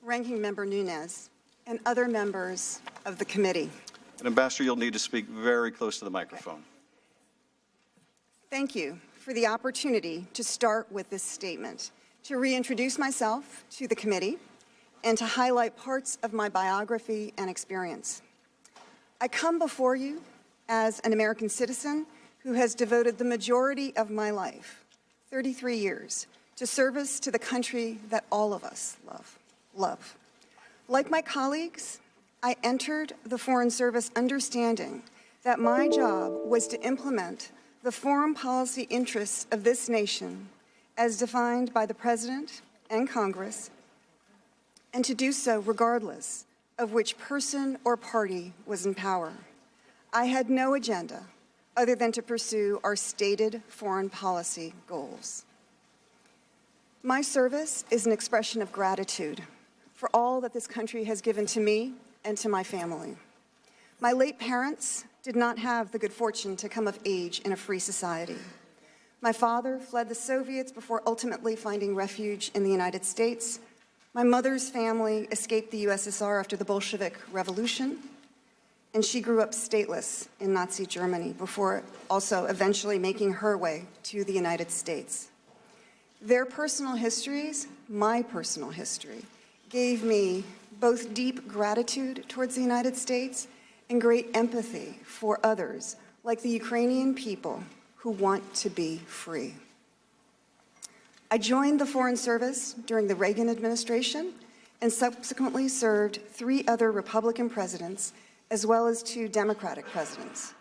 Ranking Member Nunes, and other members of the committee. And Ambassador, you'll need to speak very close to the microphone. Thank you for the opportunity to start with this statement, to reintroduce myself to the committee, and to highlight parts of my biography and experience. I come before you as an American citizen who has devoted the majority of my life, 33 years, to service to the country that all of us love. Like my colleagues, I entered the Foreign Service understanding that my job was to implement the foreign policy interests of this nation as defined by the President and Congress, and to do so regardless of which person or party was in power. I had no agenda other than to pursue our stated foreign policy goals. My service is an expression of gratitude for all that this country has given to me and to my family. My late parents did not have the good fortune to come of age in a free society. My father fled the Soviets before ultimately finding refuge in the United States. My mother's family escaped the USSR after the Bolshevik Revolution, and she grew up stateless in Nazi Germany before also eventually making her way to the United States. Their personal histories, my personal history, gave me both deep gratitude towards the United States and great empathy for others, like the Ukrainian people who want to be free. I joined the Foreign Service during the Reagan administration and subsequently served 3 other Republican presidents as well as 2 Democratic presidents.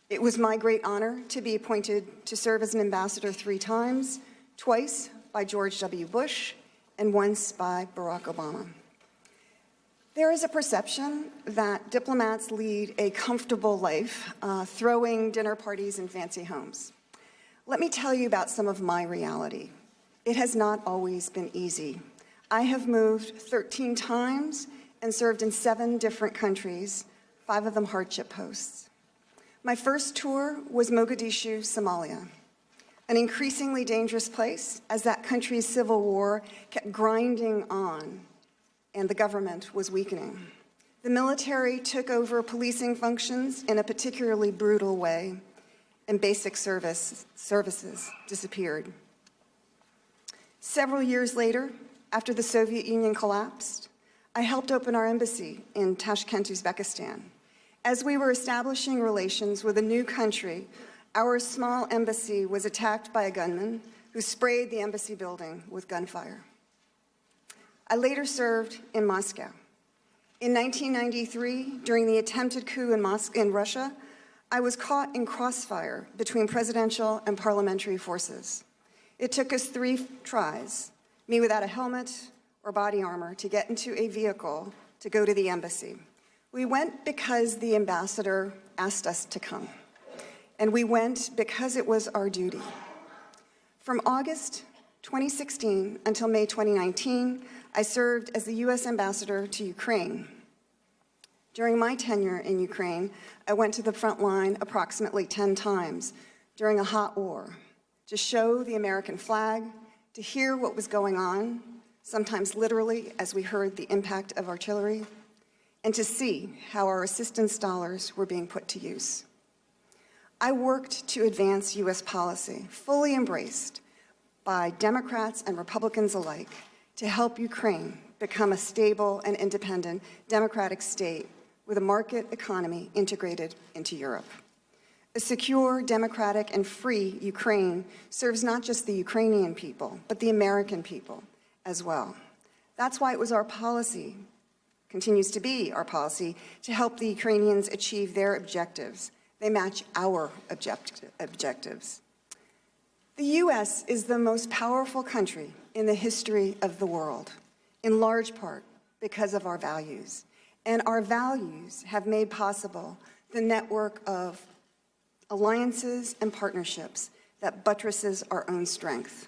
It was my great honor to be appointed to serve as an ambassador 3 times, twice by George W. Bush and once by Barack Obama. There is a perception that diplomats lead a comfortable life, throwing dinner parties in fancy homes. Let me tell you about some of my reality. It has not always been easy. I have moved 13 times and served in 7 different countries, 5 of them hardship posts. My first tour was Mogadishu, Somalia, an increasingly dangerous place as that country's civil war kept grinding on and the government was weakening. The military took over policing functions in a particularly brutal way, and basic services disappeared. Several years later, after the Soviet Union collapsed, I helped open our embassy in Tashkent, Uzbekistan. As we were establishing relations with a new country, our small embassy was attacked by a gunman who sprayed the embassy building with gunfire. I later served in Moscow. In 1993, during the attempted coup in Russia, I was caught in crossfire between presidential and parliamentary forces. It took us 3 tries, me without a helmet or body armor, to get into a vehicle to go to the embassy. We went because the ambassador asked us to come, and we went because it was our duty. From August 2016 until May 2019, I served as the U.S. ambassador to Ukraine. During my tenure in Ukraine, I went to the front line approximately 10 times during a hot war to show the American flag, to hear what was going on, sometimes literally as we heard the impact of artillery, and to see how our assistance dollars were being put to use. I worked to advance U.S. policy, fully embraced by Democrats and Republicans alike, to help Ukraine become a stable and independent democratic state with a market economy integrated into Europe. A secure, democratic, and free Ukraine serves not just the Ukrainian people, but the American people as well. That's why it was our policy, continues to be our policy, to help the Ukrainians achieve their objectives. They match our objectives. The U.S. is the most powerful country in the history of the world, in large part because of our values. And our values have made possible the network of alliances and partnerships that buttresses our own strength.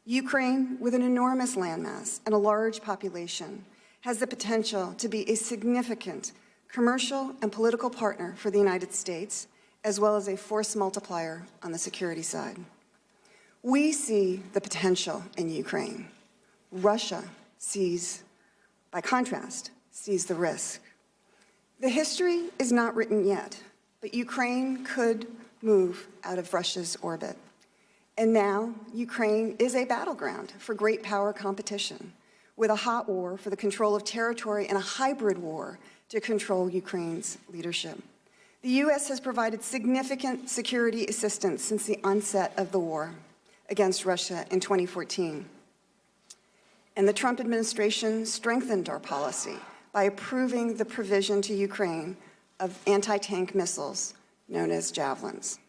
Ukraine, with an enormous landmass and a large population, has the potential to be a significant commercial and political partner for the United States, as well as a force multiplier on the security side. We see the potential in Ukraine. Russia sees by contrast, sees the risk. The history is not written yet, but Ukraine could move out of Russia's orbit. And now, Ukraine is a battleground for great power competition, with a hot war for the control of territory and a hybrid war to control Ukraine's leadership. The U.S. has provided significant security assistance since the onset of the war against Russia in 2014. And the Trump administration strengthened our policy by approving the provision to Ukraine of anti-tank missiles known as Javelins.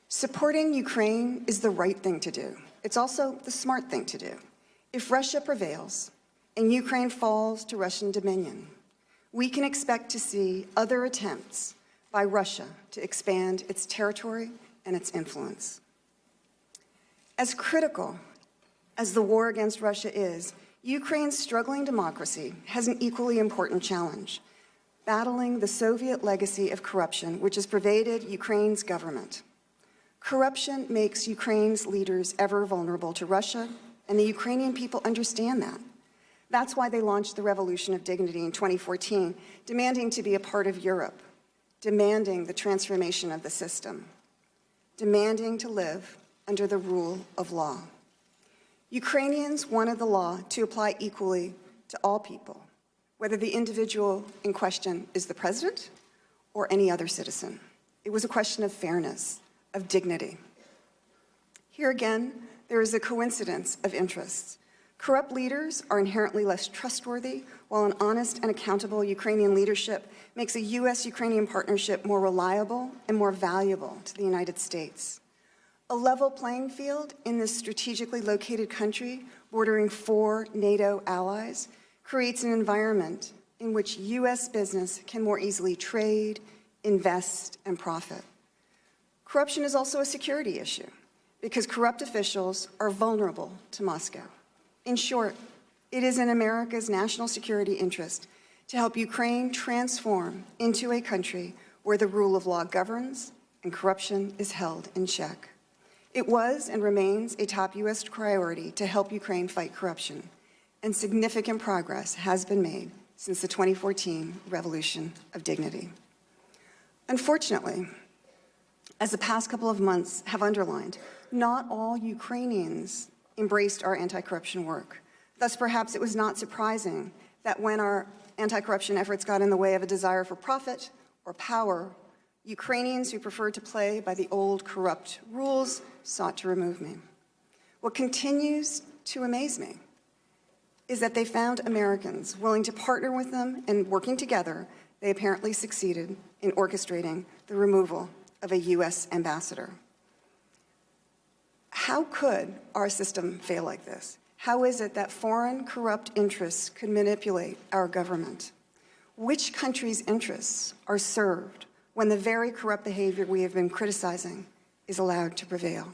Supporting Ukraine is the right thing to do. It's also the smart thing to do. If Russia prevails and Ukraine falls to Russian dominion, we can expect to see other attempts by Russia to expand its territory and its influence. As critical as the war against Russia is, Ukraine's struggling democracy has an equally important challenge, battling the Soviet legacy of corruption which has pervaded Ukraine's government. Corruption makes Ukraine's leaders ever vulnerable to Russia, and the Ukrainian people understand that. That's why they launched the Revolution of Dignity in 2014, demanding to be a part of Europe, demanding the transformation of the system, demanding to live under the rule of law. Ukrainians wanted the law to apply equally to all people, whether the individual in question is the president or any other citizen. It was a question of fairness, of dignity. Here again, there is a coincidence of interests. Corrupt leaders are inherently less trustworthy, while an honest and accountable Ukrainian leadership makes a U.S.-Ukrainian partnership more reliable and more valuable to the United States. A level playing field in this strategically located country, bordering 4 NATO allies, creates an environment in which U.S. business can more easily trade, invest, and profit. Corruption is also a security issue, because corrupt officials are vulnerable to Moscow. In short, it is in America's national security interest to help Ukraine transform into a country where the rule of law governs and corruption is held in check. It was and remains a top U.S. priority to help Ukraine fight corruption, and significant progress has been made since the 2014 Revolution of Dignity. Unfortunately, as the past couple of months have underlined, not all Ukrainians embraced our anti-corruption work. Thus, perhaps it was not surprising that when our anti-corruption efforts got in the way of a desire for profit or power, Ukrainians who preferred to play by the old corrupt rules sought to remove me. What continues to amaze me is that they found Americans willing to partner with them, and working together, they apparently succeeded in orchestrating the removal of a U.S. ambassador. How could our system fail like this? How is it that foreign corrupt interests could manipulate our government? Which country's interests are served when the very corrupt behavior we have been criticizing is allowed to prevail?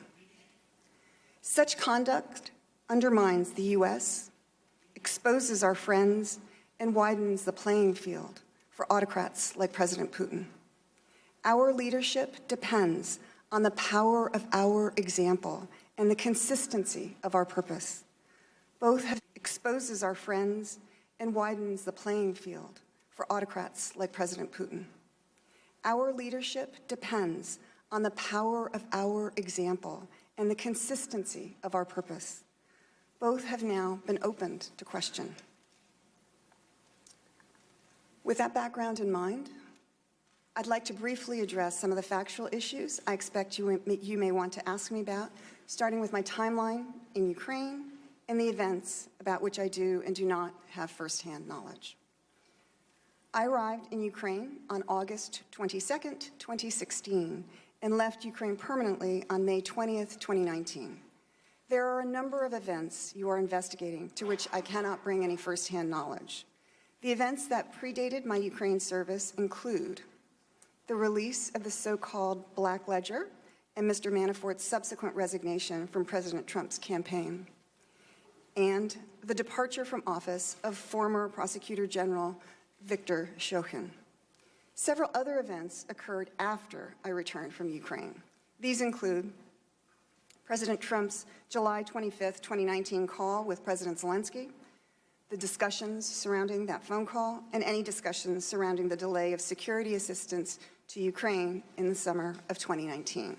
Such conduct undermines the U.S., exposes our friends, and widens the playing field for autocrats like President Putin. Our leadership depends on the power of our example and the consistency of our purpose. Both exposes our friends and widens the playing field for autocrats like President Putin. Our leadership depends on the power of our example and the consistency of our purpose. Both have now been opened to question. With that background in mind, I'd like to briefly address some of the factual issues I expect you may want to ask me about, starting with my timeline in Ukraine and the events about which I do and do not have firsthand knowledge. I arrived in Ukraine on August 22nd, 2016, and left Ukraine permanently on May 20th, 2019. There are a number of events you are investigating to which I cannot bring any firsthand knowledge. The events that predated my Ukraine service include the release of the so-called Black Ledger and Mr. Manafort's subsequent resignation from President Trump's campaign, and the departure from office of former Prosecutor General Viktor Shokin. Several other events occurred after I returned from Ukraine. These include President Trump's July 25th, 2019 call with President Zelensky, the discussions surrounding that phone call and any discussions surrounding the delay of security assistance to Ukraine in the summer of 2019.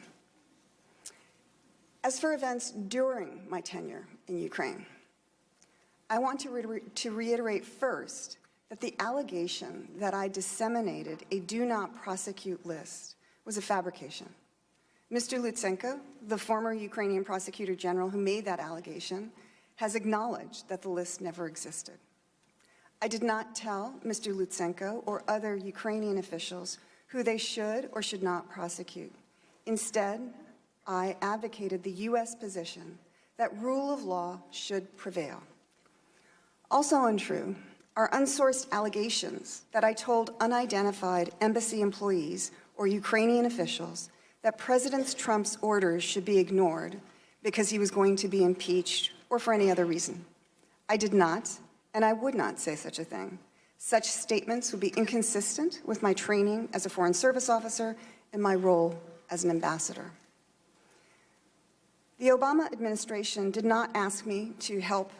As for events during my tenure in Ukraine, I want to reiterate first that the allegation that I disseminated a do not prosecute list was a fabrication. Mr. Lutsenko, the former Ukrainian prosecutor general who made that allegation, has acknowledged that the list never existed. I did not tell Mr. Lutsenko or other Ukrainian officials who they should or should not prosecute. Instead, I advocated the U.S. position that rule of law should prevail. Also untrue are unsourced allegations that I told unidentified embassy employees or Ukrainian officials that President Trump's orders should be ignored because he was going to be impeached or for any other reason. I did not, and I would not say such a thing. Such statements would be inconsistent with my training as a Foreign Service officer and my role as an ambassador. The Obama administration did not ask me to help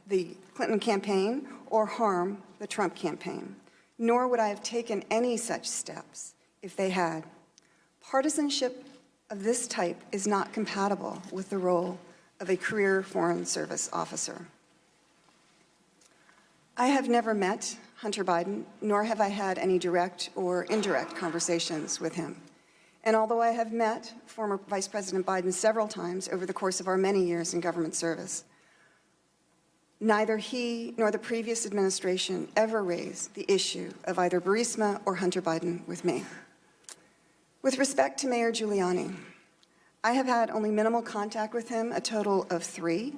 the Clinton campaign or harm the Trump campaign, nor would I have taken any such steps if they had. Partisanship of this type is not compatible with the role of a career Foreign Service officer. I have never met Hunter Biden, nor have I had any direct or indirect conversations with him. And although I have met former Vice President Biden several times over the course of our many years in government service, neither he nor the previous administration ever raised the issue of either Burisma or Hunter Biden with me. With respect to Mayor Giuliani, I have had only minimal contact with him, a total of 3,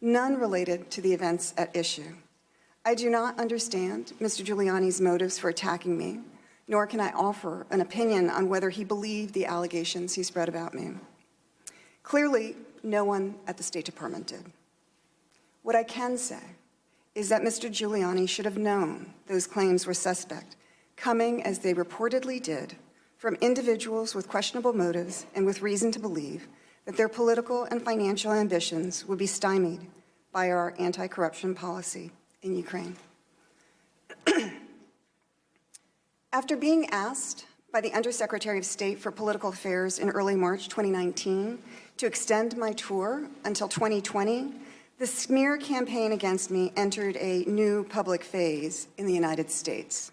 none related to the events at issue. I do not understand Mr. Giuliani's motives for attacking me, nor can I offer an opinion on whether he believed the allegations he spread about me. Clearly, no one at the State Department did. What I can say is that Mr. Giuliani should have known those claims were suspect, coming as they reportedly did from individuals with questionable motives and with reason to believe that their political and financial ambitions would be stymied by our anti-corruption policy in Ukraine. After being asked by the Undersecretary of State for Political Affairs in early March 2019 to extend my tour until 2020, the smear campaign against me entered a new public phase in the United States.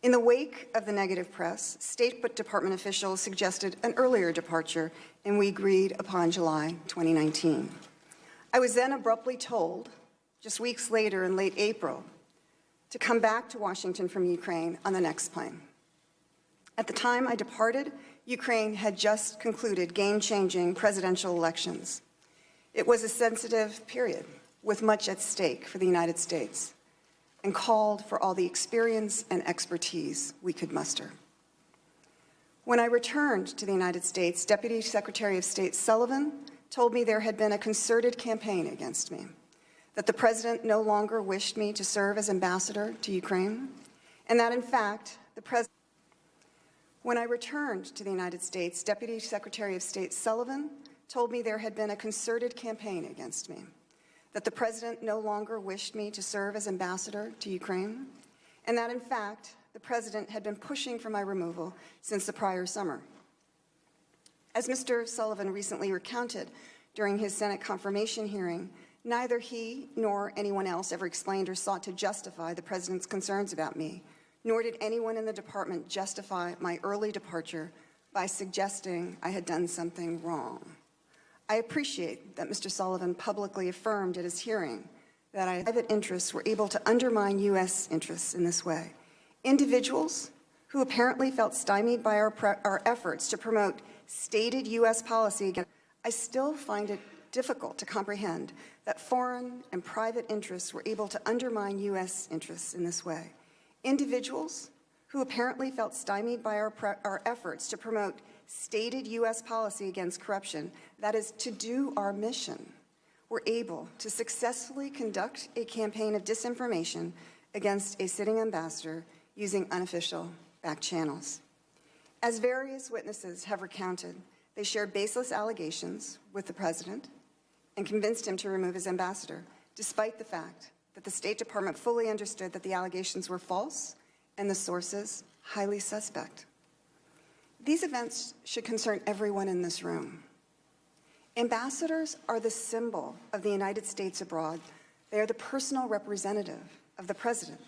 In the wake of the negative press, State Department officials suggested an earlier departure, and we agreed upon July 2019. I was then abruptly told, just weeks later in late April, to come back to Washington from Ukraine on the next plane. At the time I departed, Ukraine had just concluded game-changing presidential elections. It was a sensitive period with much at stake for the United States and called for all the experience and expertise we could muster. When I returned to the United States, Deputy Secretary of State Sullivan told me there had been a concerted campaign against me, that the president no longer wished me to serve as ambassador to Ukraine, and that in fact, when I returned to the United States, Deputy Secretary of State Sullivan told me there had been a concerted campaign against me, that the president no longer wished me to serve as ambassador to Ukraine, and that in fact, the president had been pushing for my removal since the prior summer. As Mr. Sullivan recently recounted during his Senate confirmation hearing, neither he nor anyone else ever explained or sought to justify the president's concerns about me, nor did anyone in the department justify my early departure by suggesting I had done something wrong. I appreciate that Mr. Sullivan publicly affirmed at his hearing that private interests were able to undermine U.S. interests in this way. Individuals who apparently felt stymied by our efforts to promote stated U.S. policy against, I still find it difficult to comprehend that foreign and private interests were able to undermine U.S. interests in this way. Individuals who apparently felt stymied by our efforts to promote stated U.S. policy against corruption, that is, to do our mission, were able to successfully conduct a campaign of disinformation against a sitting ambassador using unofficial back channels. As various witnesses have recounted, they shared baseless allegations with the president and convinced him to remove his ambassador, despite the fact that the State Department fully understood that the allegations were false and the sources highly suspect. These events should concern everyone in this room. Ambassadors are the symbol of the United States abroad. They are the personal representative of the president.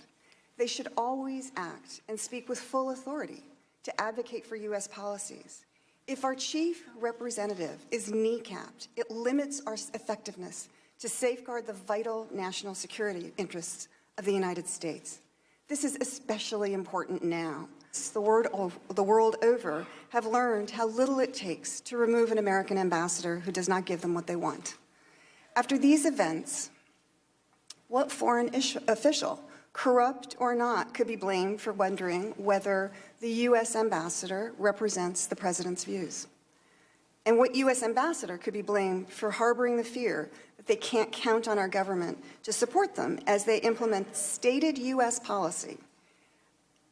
They should always act and speak with full authority to advocate for U.S. policies. If our chief representative is kneecapped, it limits our effectiveness to safeguard the vital national security interests of the United States. This is especially important now. The world over have learned how little it takes to remove an American ambassador who does not give them what they want. After these events, what foreign official, corrupt or not, could be blamed for wondering whether the U.S. ambassador represents the president's views? And what U.S. ambassador could be blamed for harboring the fear that they can't count on our government to support them as they implement stated U.S. policy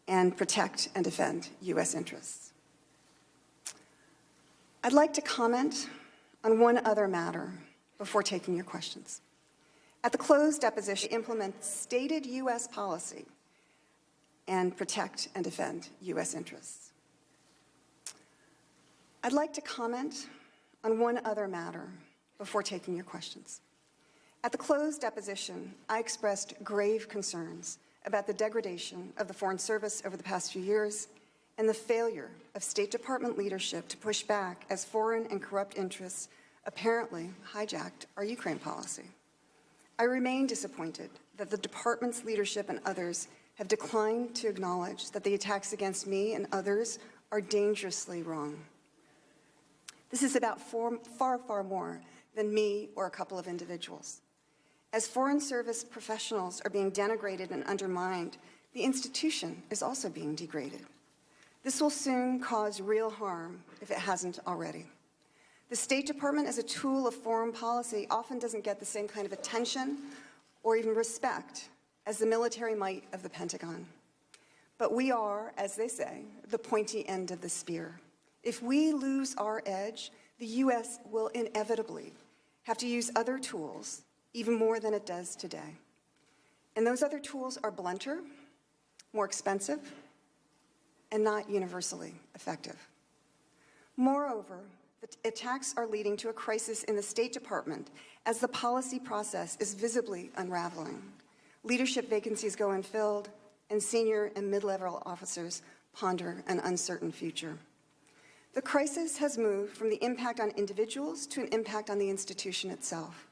and protect and defend U.S. interests? I'd like to comment on one other matter before taking your questions. At the closed deposition, implement stated U.S. policy and protect and defend U.S. interests. I'd like to comment on one other matter before taking your questions. At the closed deposition, I expressed grave concerns about the degradation of the Foreign Service over the past few years and the failure of State Department leadership to push back as foreign and corrupt interests apparently hijacked our Ukraine policy. I remain disappointed that the department's leadership and others have declined to acknowledge that the attacks against me and others are dangerously wrong. This is about far, far more than me or a couple of individuals. As Foreign Service professionals are being denigrated and undermined, the institution is also being degraded. This will soon cause real harm if it hasn't already. The State Department as a tool of foreign policy often doesn't get the same kind of attention or even respect as the military might of the Pentagon. But we are, as they say, the pointy end of the spear. If we lose our edge, the U.S. will inevitably have to use other tools, even more than it does today. And those other tools are blunter, more expensive, and not universally effective. Moreover, the attacks are leading to a crisis in the State Department as the policy process is visibly unraveling. Leadership vacancies go unfilled, and senior and mid-level officers ponder an uncertain future. The crisis has moved from the impact on individuals to an impact on the institution itself.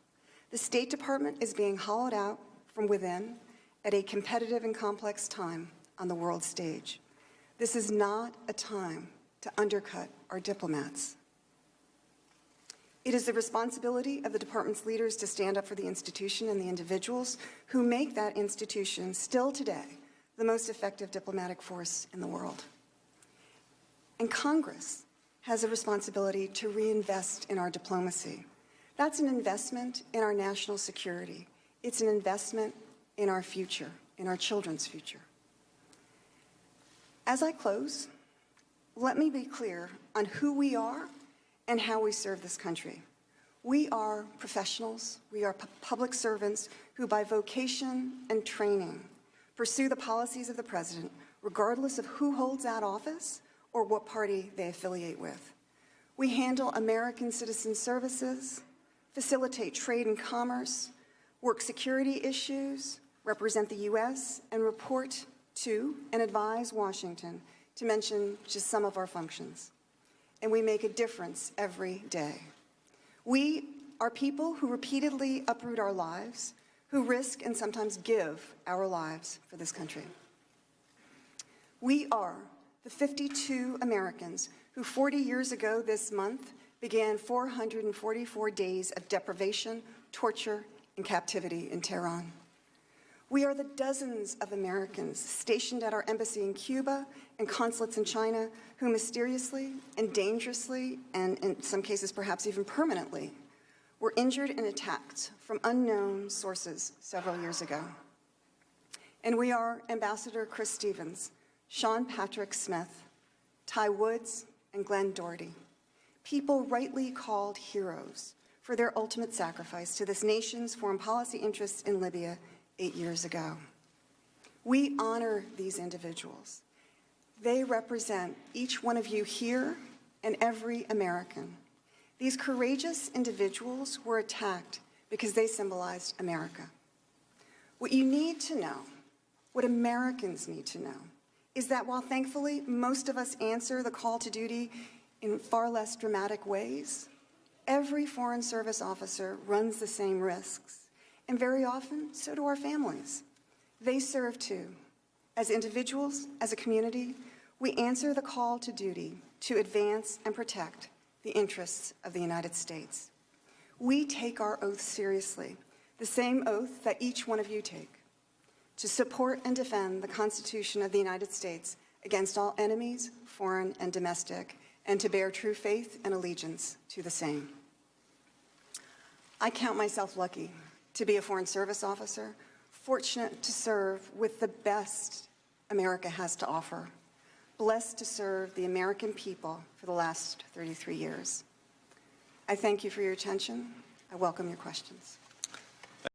The State Department is being hollowed out from within at a competitive and complex time on the world stage. This is not a time to undercut our diplomats. It is the responsibility of the department's leaders to stand up for the institution and the individuals who make that institution, still today, the most effective diplomatic force in the world. And Congress has a responsibility to reinvest in our diplomacy. That's an investment in our national security. It's an investment in our future, in our children's future. As I close, let me be clear on who we are and how we serve this country. We are professionals, we are public servants who by vocation and training pursue the policies of the president, regardless of who holds that office or what party they affiliate with. We handle American citizen services, facilitate trade and commerce, work security issues, represent the U.S., and report to and advise Washington, to mention just some of our functions. And we make a difference every day. We are people who repeatedly uproot our lives, who risk and sometimes give our lives for this country. We are the 52 Americans who 40 years ago this month began 444 days of deprivation, torture, and captivity in Tehran. We are the dozens of Americans stationed at our embassy in Cuba and consulates in China who mysteriously and dangerously, and in some cases perhaps even permanently, were injured and attacked from unknown sources several years ago. And we are Ambassador Chris Stevens, Sean Patrick Smith, Ty Woods, and Glenn Doherty, people rightly called heroes for their ultimate sacrifice to this nation's foreign policy interests in Libya 8 years ago. We honor these individuals. They represent each one of you here and every American. These courageous individuals were attacked because they symbolized America. What you need to know, what Americans need to know, is that while thankfully most of us answer the call to duty in far less dramatic ways, every Foreign Service officer runs the same risks, and very often so do our families. They serve too. As individuals, as a community, we answer the call to duty to advance and protect the interests of the United States. We take our oath seriously, the same oath that each one of you take, to support and defend the Constitution of the United States against all enemies, foreign and domestic, and to bear true faith and allegiance to the same. I count myself lucky to be a Foreign Service officer, fortunate to serve with the best America has to offer, blessed to serve the American people for the last 33 years. I thank you for your attention. I welcome your questions.